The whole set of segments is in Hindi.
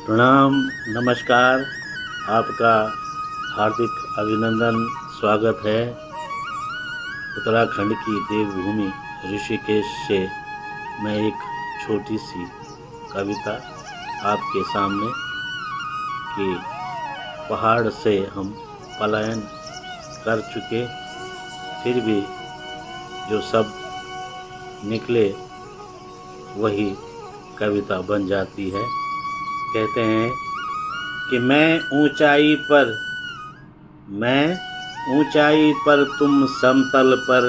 प्रणाम, नमस्कार। आपका हार्दिक अभिनंदन, स्वागत है। उत्तराखंड की देवभूमि ऋषिकेश से मैं एक छोटी सी कविता आपके सामने कि पहाड़ से हम पलायन कर चुके, फिर भी जो सब निकले वही कविता बन जाती है। कहते हैं कि मैं ऊंचाई पर तुम समतल पर,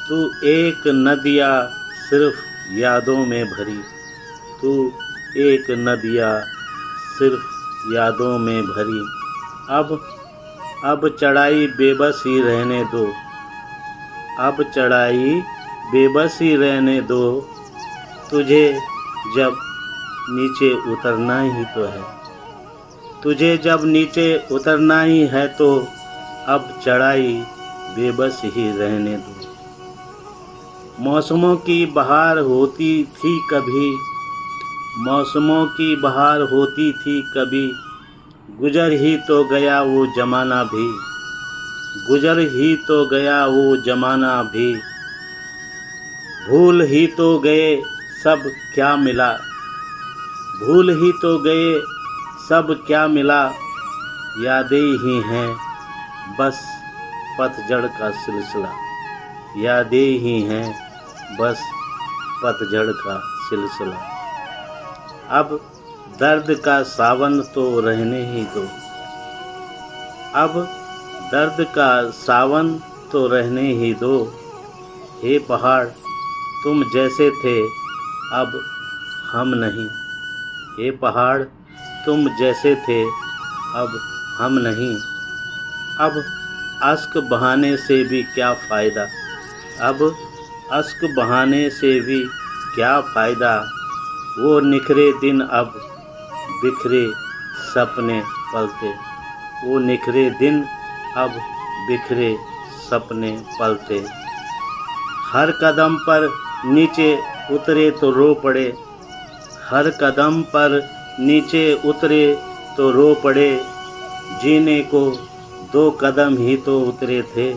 तू एक नदिया सिर्फ यादों में भरी, तू एक नदिया सिर्फ यादों में भरी। अब चढ़ाई बेबस ही रहने दो, अब चढ़ाई बेबस ही रहने दो, तुझे जब नीचे उतरना ही तो है, तुझे जब नीचे उतरना ही है तो अब चढ़ाई बेबस ही रहने दो। मौसमों की बहार होती थी कभी, मौसमों की बहार होती थी कभी, गुजर ही तो गया वो जमाना भी, गुजर ही तो गया वो जमाना भी। भूल ही तो गए सब क्या मिला, भूल ही तो गए सब क्या मिला, यादें ही हैं बस पतझड़ का सिलसिला, यादें ही हैं बस पतझड़ का सिलसिला। अब दर्द का सावन तो रहने ही दो, अब दर्द का सावन तो रहने ही दो। हे पहाड़ तुम जैसे थे अब हम नहीं, हे पहाड़ तुम जैसे थे अब हम नहीं। अब अश्क बहाने से भी क्या फ़ायदा, अब अश्क बहाने से भी क्या फ़ायदा, वो निखरे दिन अब बिखरे सपने पलते, वो निखरे दिन अब बिखरे सपने पलते। हर कदम पर नीचे उतरे तो रो पड़े, हर कदम पर नीचे उतरे तो रो पड़े, जीने को 2 कदम ही तो उतरे थे,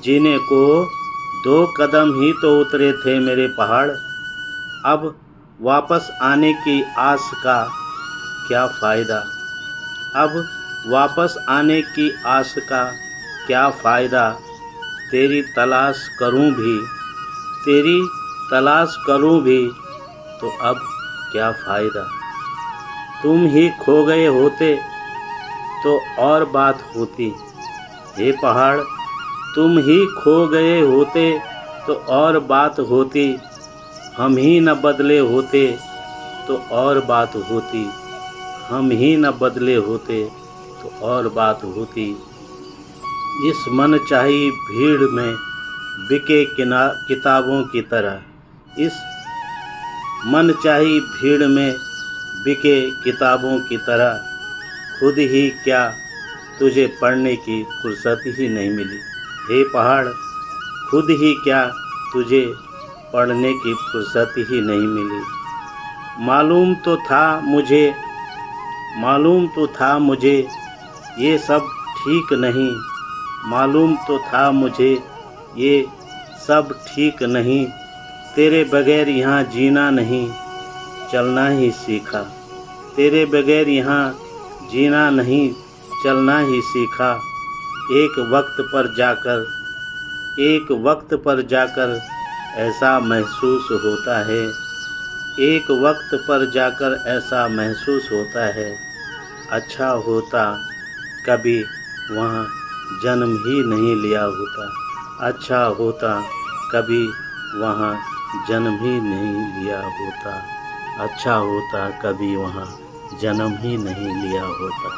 जीने को 2 कदम ही तो उतरे थे मेरे पहाड़। अब वापस आने की आस का क्या फ़ायदा, अब वापस आने की आस का क्या फ़ायदा, तेरी तलाश करूं भी, तेरी तलाश करूं भी तो अब क्या फ़ायदा। तुम ही खो गए होते तो और बात होती, हे पहाड़ तुम ही खो गए होते तो और बात होती, हम ही न बदले होते तो और बात होती, हम ही न बदले होते तो और बात होती। इस मनचाही भीड़ में बिके किताबों की तरह, इस मनचाही भीड़ में बिके किताबों की तरह, खुद ही क्या तुझे पढ़ने की फुर्सत ही नहीं मिली। हे पहाड़ खुद ही क्या तुझे पढ़ने की फुर्सत ही नहीं मिली। मालूम तो था मुझे ये सब ठीक नहीं, मालूम तो था मुझे ये सब ठीक नहीं, तेरे बगैर यहाँ जीना नहीं चलना ही सीखा, तेरे बगैर यहाँ जीना नहीं चलना ही सीखा। एक वक्त पर जाकर ऐसा महसूस होता है, एक वक्त पर जाकर ऐसा महसूस होता है, अच्छा होता कभी वहाँ जन्म ही नहीं लिया होता, अच्छा होता कभी वहाँ जन्म ही नहीं लिया होता, अच्छा होता कभी वहाँ जन्म ही नहीं लिया होता।